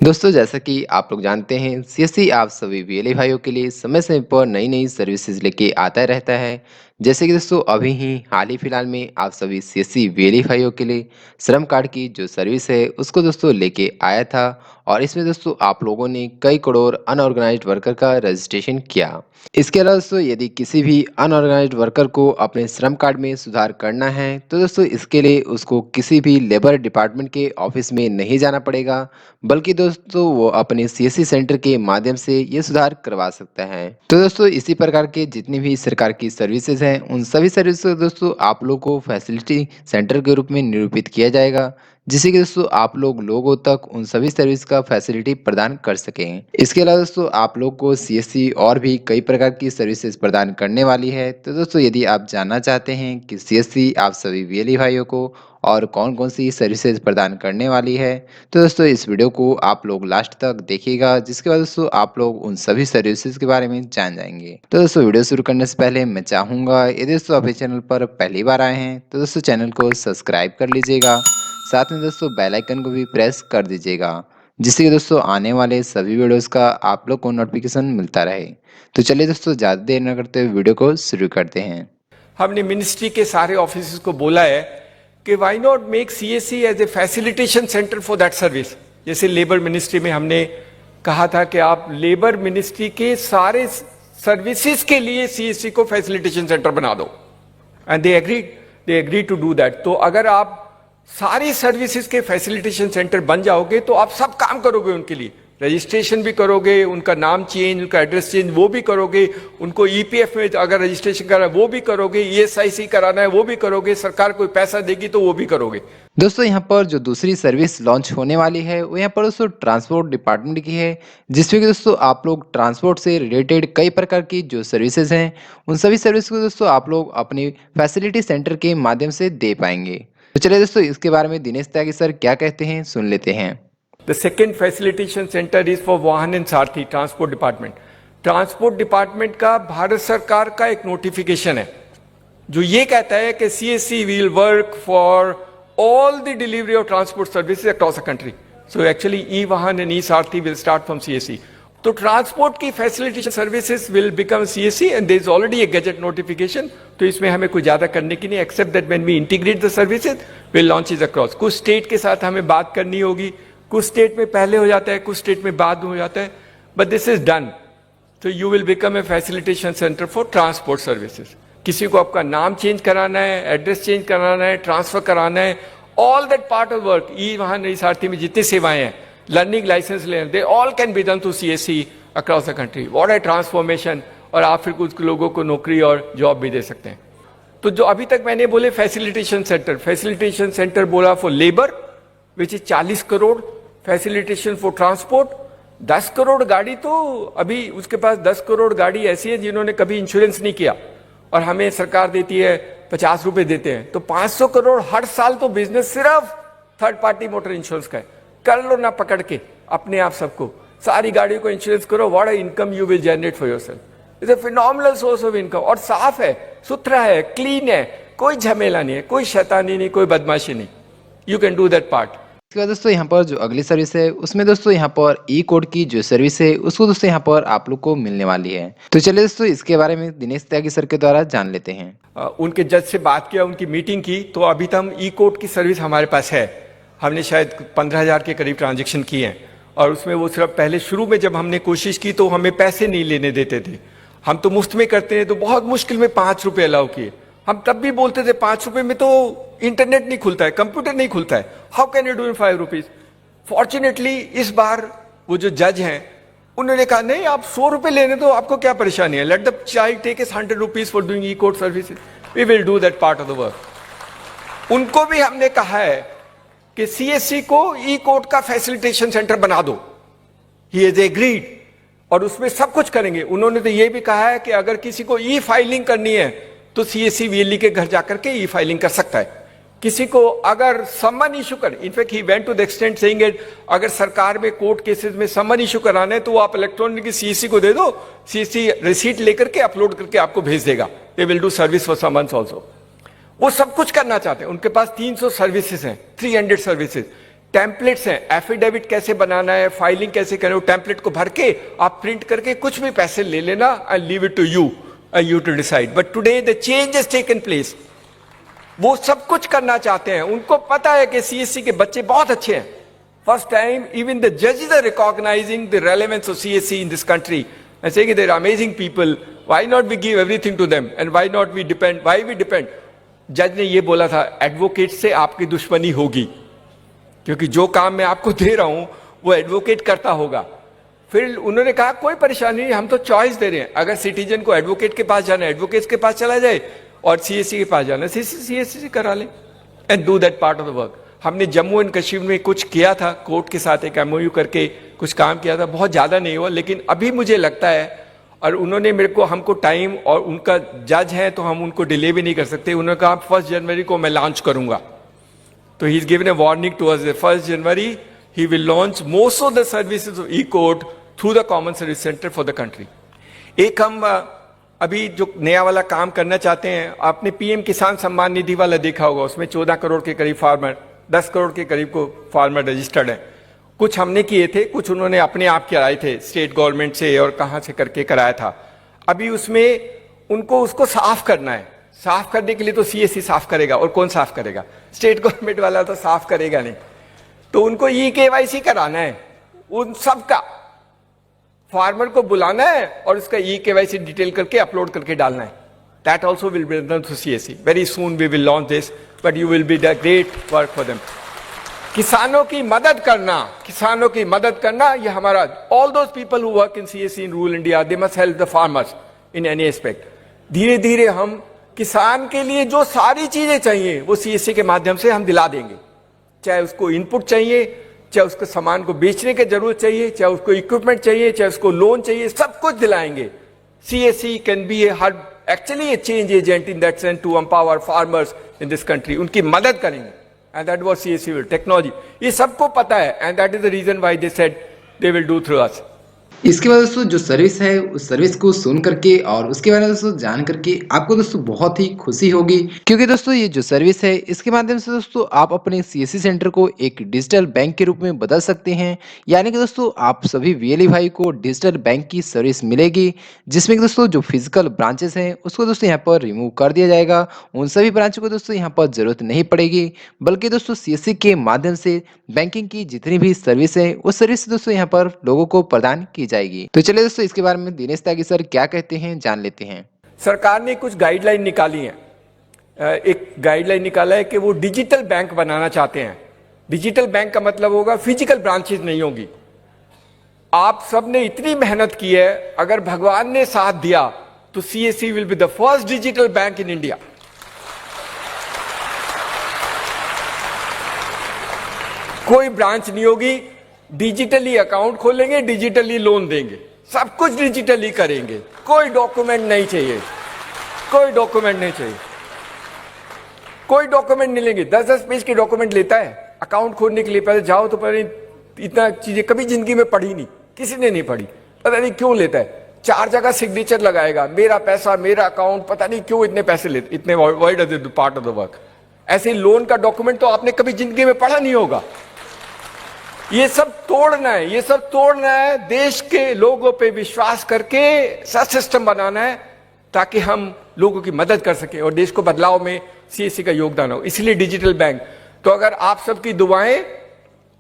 दोस्तों जैसा कि आप लोग जानते हैं सीएससी आप सभी वीएलई भाइयों के लिए समय समय पर नई नई सर्विसेज लेके आता रहता है। जैसे कि दोस्तों अभी ही हाल ही फिलहाल में आप सभी सीएससी वीएलई भाइयों के लिए श्रम कार्ड की जो सर्विस है उसको दोस्तों लेके आया था। और इसमें दोस्तों आप लोगों ने कई करोड़ अनऑर्गेनाइज्ड वर्कर का रजिस्ट्रेशन किया। इसके अलावा दोस्तों यदि किसी भी अनऑर्गेनाइज्ड वर्कर को अपने श्रम कार्ड में सुधार करना है तो दोस्तों इसके लिए उसको किसी भी लेबर डिपार्टमेंट के ऑफिस में नहीं जाना पड़ेगा, बल्कि दोस्तों वो अपने सीएससी सेंटर के माध्यम से ये सुधार करवा सकता है। तो दोस्तों इसी प्रकार के जितनी भी सरकार की सर्विसेज हैं उन सभी सर्विस को दोस्तों आप लोग को फैसिलिटी सेंटर के रूप में निरूपित किया जाएगा, जिससे कि दोस्तों आप लोगों तक उन सभी सर्विस का फैसिलिटी प्रदान कर सकें। इसके अलावा दोस्तों आप लोग को सीएससी और भी कई प्रकार की सर्विसेज प्रदान करने वाली है। तो दोस्तों यदि आप जानना चाहते हैं कि सीएससी आप सभी वीएलई भाइयों को और कौन कौन सी सर्विसेज प्रदान करने वाली है, तो दोस्तों इस वीडियो को आप लोग लास्ट तक देखिएगा, जिसके बाद दोस्तों आप लोग उन सभी सर्विसेज के बारे में जान जाएंगे। तो दोस्तों वीडियो शुरू करने से पहले मैं चाहूँगा यदि दोस्तों आप इस चैनल पर पहली बार आए हैं तो दोस्तों चैनल को सब्सक्राइब कर लीजिएगा, साथ में दोस्तों बेल आइकन को भी प्रेस कर दीजिएगा, जिससे कि दोस्तों आने वाले सभी वीडियोस का आप लोग को नोटिफिकेशन मिलता रहे। तो चलिए दोस्तों ज़्यादा देर न करते हुए वीडियो को शुरू करते हैं। हमने मिनिस्ट्री के सारे ऑफिस को बोला है कि why not make CSC as a facilitation centre for that service. जैसे लेबर मिनिस्ट्री में हमने कहा था कि आप लेबर मिनिस्ट्री के सारे सर्विसेज के लिए सीएससी को फैसिलिटेशन सेंटर बना दो, and they agree to do that. तो अगर आप सारी सर्विसेज के फैसिलिटेशन सेंटर बन जाओगे तो आप सब काम करोगे, उनके लिए रजिस्ट्रेशन भी करोगे, उनका नाम चेंज, उनका एड्रेस चेंज वो भी करोगे, उनको ईपीएफ में अगर रजिस्ट्रेशन कराना है वो भी करोगे, ईएसआईसी कराना है वो भी करोगे, सरकार कोई पैसा देगी तो वो भी करोगे। दोस्तों यहाँ पर जो दूसरी सर्विस लॉन्च होने वाली है वो यहाँ पर दोस्तों ट्रांसपोर्ट डिपार्टमेंट की है, जिसमें कि दोस्तों आप लोग ट्रांसपोर्ट से रिलेटेड कई प्रकार की जो सर्विसेज हैं उन सभी सर्विस को दोस्तों आप लोग अपनी फैसिलिटी सेंटर के माध्यम से दे पाएंगे। तो चलिए दोस्तों इसके बारे में दिनेश त्यागी सर क्या कहते हैं सुन लेते हैं। The second facilitation center is for वाहन and Sarathi transport department. Transport department का भारत सरकार का एक नोटिफिकेशन है जो ये कहता है कि CSC will work for all the delivery of transport services across the country. So actually e Vahan and e Sarathi will start from CSC. तो ट्रांसपोर्ट की facilitation services will become CSC and there is already a gazette notification. तो इसमें हमें कुछ ज्यादा करने की नहीं, except that when we integrate the services will launch is across. कुछ स्टेट के साथ हमें बात करनी होगी, कुछ स्टेट में पहले हो जाता है, कुछ स्टेट में बाद में हो जाता है, बट दिस इज डन। तो you will become a facilitation centre for transport services. किसी को आपका नाम चेंज कराना है, एड्रेस चेंज कराना है, ट्रांसफर कराना है, all that part of work, e Vahan e सारथी में जितनी सेवाएं हैं, लर्निंग लाइसेंस लेना, they all can be done through CSC across the country. What A transformation. और आप फिर कुछ लोगों को नौकरी और जॉब भी दे सकते हैं। तो जो अभी तक मैंने बोले फैसिलिटेशन सेंटर बोला for labour which is 40 crore, facilitation for transport 10 crore गाड़ी। तो अभी उसके पास 10 करोड़ गाड़ी ऐसी है जिन्होंने कभी इंश्योरेंस नहीं किया और हमें सरकार देती है 50 रुपए देते हैं, तो 500 करोड़ हर साल तो बिजनेस सिर्फ थर्ड पार्टी मोटर इंश्योरेंस का है। कर लो ना पकड़ के अपने आप सबको, सारी गाड़ियों को इंश्योरेंस करो, what income you will generate for yourself. It's a phenomenal source of income. और साफ है, सुथरा है, क्लीन है, कोई झमेला नहीं है, कोई शैतानी नहीं, कोई बदमाशी नहीं। You can do that part. इसके बाद दोस्तों यहाँ पर जो अगली सर्विस है उसमें दोस्तों यहाँ पर ई कोड की जो सर्विस है उसको दोस्तों यहाँ पर आप लोग को मिलने वाली है। तो चलिए दोस्तों इसके बारे में दिनेश त्यागी सर के द्वारा जान लेते हैं। उनके जज से बात किया, उनकी मीटिंग की, तो अभी तक हम ई कोड की सर्विस हमारे पास है। हमने शायद 15,000 के करीब ट्रांजेक्शन किए हैं और उसमें वो सिर्फ पहले शुरू में जब हमने कोशिश की तो हमें पैसे नहीं लेने देते थे। हम तो मुफ्त में करते हैं, तो बहुत मुश्किल में 5 रुपए अलाउ किए। हम तब भी बोलते थे 5 रुपए में तो इंटरनेट नहीं खुलता है, कंप्यूटर नहीं खुलता है, how can you do in 5 rupees. Fortunately इस बार वो जो जज हैं उन्होंने कहा नहीं आप 100 रुपए लेने दो, आपको क्या परेशानी है, let the child take 100 rupees for doing e code services, we will do that part of the work. उनको भी हमने कहा है कि सीएससी को ई कोड का फैसिलिटेशन सेंटर बना दो। ही इज एग्रीड और उसमें सब कुछ करेंगे। उन्होंने तो ये भी कहा है कि अगर किसी को ई फाइलिंग करनी है तो सीएससी वीएलई के घर जाकर के ई फाइलिंग कर सकता है। किसी को अगर समन इशू कर, in fact he went to the extent saying it, अगर सरकार में कोर्ट केसेस में समन इशू कराना है तो आप इलेक्ट्रॉनिक सीएससी को दे दो, सीएससी रिसीट लेकर के अपलोड करके आपको भेज देगा। दे will do service for summons also. वो सब कुछ करना चाहते हैं। उनके पास 300 सर्विसेज हैं, 300 सर्विसेज। टेम्पलेट्स हैं, एफिडेविट कैसे बनाना है, फाइलिंग कैसे करें, वो टेम्पलेट को भर के आप प्रिंट करके कुछ भी पैसे ले लेना, I leave it to you to decide. But today the change has taken place. वो सब कुछ करना चाहते हैं, उनको पता है कि सीएससी के बच्चे बहुत अच्छे हैं। फर्स्ट टाइम इवन द जजेस are recognising the relevance of CSC in this country and saying there are amazing people, why not we give everything to them and why not we depend, why we depend. जज ने ये बोला था, advocate से आपकी दुश्मनी होगी, क्योंकि जो काम मैं आपको दे रहा हूं वो एडवोकेट करता होगा। फिर उन्होंने कहा कोई परेशानी नहीं, हम तो चॉइस दे रहे हैं, अगर सिटीजन को एडवोकेट के पास जाना है एडवोकेट के पास चला जाए, और सीएससी के पास जाना है सीएससी से करा ले and do that part of the work. हमने जम्मू एंड कश्मीर में कुछ किया था, कोर्ट के साथ एक एमओयू करके कुछ काम किया था, बहुत ज़्यादा नहीं हुआ, लेकिन अभी मुझे लगता है, और उन्होंने मेरे को, हमको टाइम, और उनका जज है तो हम उनको डिले भी नहीं कर सकते, उन्होंने कहा 1 जनवरी को मैं लॉन्च करूंगा। तो he is given a warning to us, 1 January he will launch most of the services of e court through the common service centre for the country. एक हम अभी जो नया वाला काम करना चाहते हैं, आपने पीएम किसान सम्मान निधि वाला देखा होगा, उसमें 14 करोड़ के करीब फार्मर, 10 करोड़ के करीब को फार्मर रजिस्टर्ड हैं। कुछ हमने किए थे, कुछ उन्होंने अपने आप कराए थे स्टेट गवर्नमेंट से और कहाँ से करके कराया था। अभी उसमें उनको उसको साफ करना है, साफ करने के लिए तो सीएससी साफ करेगा, और कौन साफ करेगा, स्टेट गवर्नमेंट वाला तो साफ करेगा नहीं। तो उनको ई केवाईसी कराना है, उन सबका फार्मर को बुलाना है और उसका ई केवाईसी डिटेल करके अपलोड करके डालना है। That also will be done through CSC. Very soon we will launch this, but you will be the great work for them. किसानों की मदद करना, किसानों की मदद करना, ये हमारा, all those people who work in CSC in rural India, they must help the farmers in any aspect. धीरे धीरे हम किसान के लिए जो सारी चीजें चाहिए वो सीएससी के माध्यम से हम दिला देंगे। चाहे उसको इनपुट चाहिए, चाहे उसको सामान को बेचने की जरूरत चाहिए, चाहे उसको इक्विपमेंट चाहिए, चाहे उसको लोन चाहिए, सब कुछ दिलाएंगे। CSC can be actually a change agent in that sense to empower farmers in this country. उनकी मदद करेंगे, and that was CSC will, technology, ये सबको पता है, and that is the reason why they said they will do through us. इसके बाद दोस्तों जो सर्विस है उस सर्विस को सुन करके और उसके बारे में दोस्तों जान करके आपको दोस्तों बहुत ही खुशी होगी, क्योंकि दोस्तों ये जो सर्विस है इसके माध्यम से दोस्तों आप अपने सीएससी सेंटर को एक डिजिटल बैंक के रूप में बदल सकते हैं। यानी कि दोस्तों आप सभी वीएलई भाई को डिजिटल बैंक की सर्विस मिलेगी, जिसमें कि दोस्तों जो फिजिकल ब्रांचेस हैं उसको दोस्तों यहाँ पर रिमूव कर दिया जाएगा। उन सभी ब्रांचों को दोस्तों यहाँ पर जरूरत नहीं पड़ेगी, बल्कि दोस्तों सीएससी के माध्यम से बैंकिंग की जितनी भी सर्विस है उस सर्विस दोस्तों यहाँ पर लोगों को प्रदान की जाएगी। तो चलिए दोस्तों इसके बारे में दिनेश त्यागी सर क्या कहते हैं जान लेते हैं। सरकार ने कुछ गाइडलाइन निकाली है, एक गाइडलाइन निकाला है कि वो डिजिटल बैंक बनाना चाहते हैं। डिजिटल बैंक का मतलब होगा फिजिकल ब्रांचेस नहीं होगी। आप सब ने इतनी मेहनत की है, अगर भगवान ने साथ दिया तो CSC will be the first digital bank in India. कोई ब्रांच नहीं होगी, डिजिटली अकाउंट खोलेंगे, डिजिटली लोन देंगे, सब कुछ डिजिटली करेंगे, कोई डॉक्यूमेंट नहीं चाहिए, कोई डॉक्यूमेंट नहीं चाहिए, कोई डॉक्यूमेंट नहीं लेंगे। 10-10 पेज के डॉक्यूमेंट लेता है अकाउंट खोलने के लिए, पहले जाओ तो पहले इतना चीजें कभी जिंदगी में पढ़ी नहीं, किसी ने नहीं पढ़ी, पता नहीं क्यों लेता है, 4 जगह सिग्नेचर लगाएगा, मेरा पैसा, मेरा अकाउंट, पता नहीं क्यों इतने पैसे लेते, इतने wide is the part of the work. ऐसे लोन का डॉक्यूमेंट तो आपने कभी जिंदगी में पढ़ा नहीं होगा। ये सब तोड़ना है, ये सब तोड़ना है, देश के लोगों पे विश्वास करके ऐसा सिस्टम बनाना है ताकि हम लोगों की मदद कर सकें और देश को बदलाव में सीएससी का योगदान हो। इसलिए डिजिटल बैंक। तो अगर आप सबकी दुआएं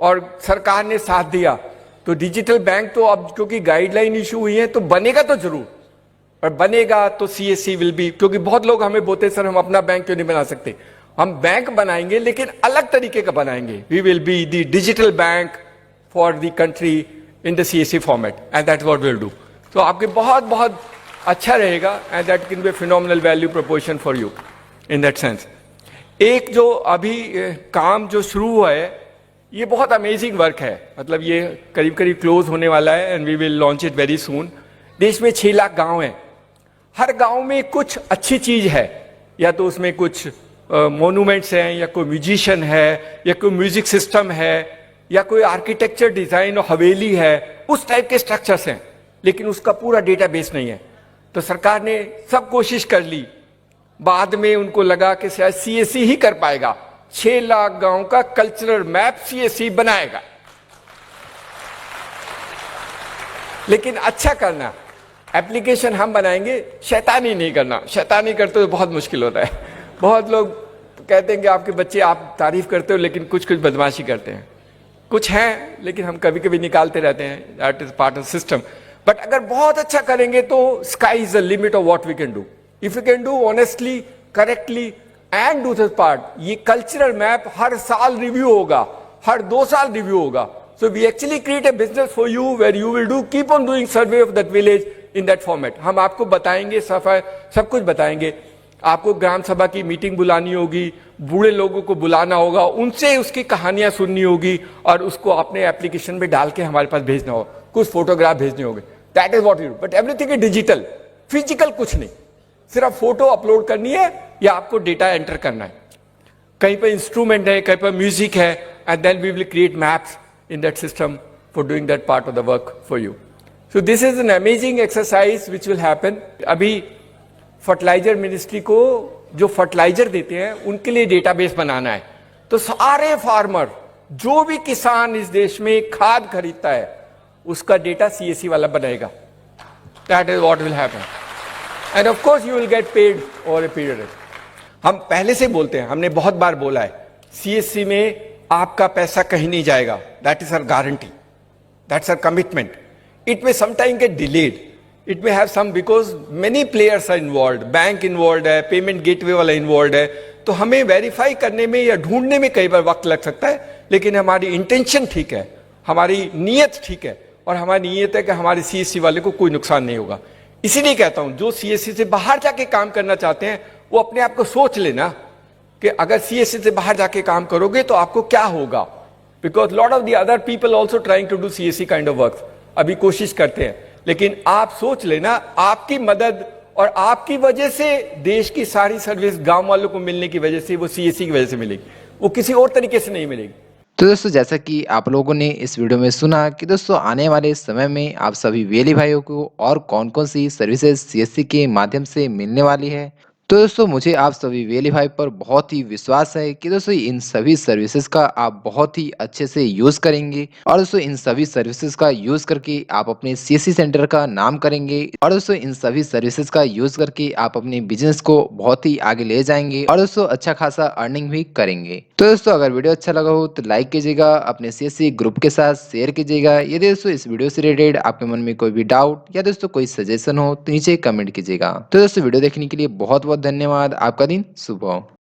और सरकार ने साथ दिया तो डिजिटल बैंक तो अब क्योंकि गाइडलाइन इशू हुई है तो बनेगा तो जरूर, और बनेगा तो सीएससी विल बी, क्योंकि बहुत लोग हमें बोलते सर हम अपना बैंक क्यों नहीं बना सकते। हम बैंक बनाएंगे लेकिन अलग तरीके का बनाएंगे। We will be the digital bank for the country in the CSC format, and that's what we will do. तो आपके बहुत बहुत अच्छा रहेगा, and that can be phenomenal value proportion for you in that sense. एक जो अभी काम जो शुरू हुआ है ये बहुत अमेजिंग वर्क है, मतलब ये करीब करीब क्लोज होने वाला है, and we will launch it very soon. देश में 6 लाख गांव हैं, हर गांव में कुछ अच्छी चीज है, या तो उसमें कुछ मोन्यूमेंट्स हैं, या कोई म्यूजिशियन है, या कोई म्यूजिक सिस्टम है, या कोई आर्किटेक्चर डिजाइन और हवेली है, उस टाइप के स्ट्रक्चर्स हैं, लेकिन उसका पूरा डेटाबेस नहीं है। तो सरकार ने सब कोशिश कर ली, बाद में उनको लगा कि शायद सीएससी ही कर पाएगा, 6 लाख गांव का कल्चरल मैप सीएससी बनाएगा। लेकिन अच्छा करना, एप्लीकेशन हम बनाएंगे, शैतानी नहीं करना। शैतानी करते तो बहुत मुश्किल होता है। बहुत लोग कहते हैं कि आपके बच्चे, आप तारीफ करते हो लेकिन कुछ कुछ बदमाशी करते हैं। कुछ हैं लेकिन हम कभी कभी निकालते रहते हैं, that is part of system. But अगर बहुत अच्छा करेंगे तो sky is the limit of what we can do if you can do honestly, correctly and do this part. ये कल्चरल मैप हर साल रिव्यू होगा, हर 2 साल रिव्यू होगा। So we actually create a business for you where you will keep on doing survey of that village in that format. हम आपको बताएंगे, सफाई सब कुछ बताएंगे। आपको ग्राम सभा की मीटिंग बुलानी होगी, बूढ़े लोगों को बुलाना होगा, उनसे उसकी कहानियां सुननी होगी और उसको अपने एप्लीकेशन में डाल के हमारे पास भेजना होगा, कुछ फोटोग्राफ भेजने होंगे। That is what you do. But everything is digital, physical कुछ नहीं। सिर्फ फोटो अपलोड करनी है या आपको डेटा एंटर करना है। कहीं पर इंस्ट्रूमेंट है, कहीं पर म्यूजिक है, and then we will create maps in that system for doing that part of the work for you. So this is an amazing exercise which will happen. अभी fertiliser ministry को जो fertiliser देते हैं उनके लिए database बनाना है। तो सारे फार्मर, जो भी किसान इस देश में खाद खरीदता है, उसका डेटा सीएससी वाला बनाएगा। That is what will happen. And of course you will get paid over a period. हम पहले से बोलते हैं, हमने बहुत बार बोला है, सीएससी में आपका पैसा कहीं नहीं जाएगा। That is our guarantee, that's our commitment. It may sometime get delayed, it may have some, because many players are involve, bank involve है, पेमेंट गेटवे वाला इन्वॉल्व है। तो हमें वेरीफाई करने में या ढूंढने में कई बार वक्त लग सकता है, लेकिन हमारी इंटेंशन ठीक है, हमारी नीयत ठीक है, और हमारी नीयत है कि हमारे सीएससी वाले को कोई नुकसान नहीं होगा। इसीलिए कहता हूं, जो सीएससी से बाहर जाके काम करना चाहते हैं वो अपने आप को सोच लेना कि अगर सीएससी से बाहर जाके काम करोगे तो आपको क्या होगा। Because lot of the other people also trying to do CSC kind of work, अभी कोशिश करते हैं। लेकिन आप सोच लेना, आपकी मदद और आपकी वजह से देश की सारी सर्विस गांव वालों को मिलने की वजह से, वो सीएससी की वजह से मिलेगी, वो किसी और तरीके से नहीं मिलेगी। तो दोस्तों, जैसा कि आप लोगों ने इस वीडियो में सुना कि दोस्तों आने वाले समय में आप सभी वीएलई भाइयों को और कौन कौन सी सर्विसेज सीएससी के माध्यम से मिलने वाली है। तो दोस्तों, मुझे आप सभी वीएलई भाई पर बहुत ही विश्वास है कि दोस्तों इन सभी सर्विसेज का आप बहुत ही अच्छे से यूज़ करेंगे और दोस्तों इन सभी सर्विसेज का यूज़ करके आप अपने सीएससी सेंटर का नाम करेंगे और दोस्तों इन सभी सर्विसेज का यूज़ करके आप अपने बिजनेस को बहुत ही आगे ले जाएंगे और दोस्तों अच्छा खासा अर्निंग भी करेंगे। तो दोस्तों, अगर वीडियो अच्छा लगा हो तो लाइक कीजिएगा, अपने सीएससी ग्रुप के साथ शेयर कीजिएगा। यदि दोस्तों इस वीडियो से रिलेटेड आपके मन में कोई भी डाउट या दोस्तों कोई सजेशन हो तो नीचे कमेंट कीजिएगा। तो दोस्तों, वीडियो देखने के लिए बहुत बहुत धन्यवाद। आपका दिन शुभ हो।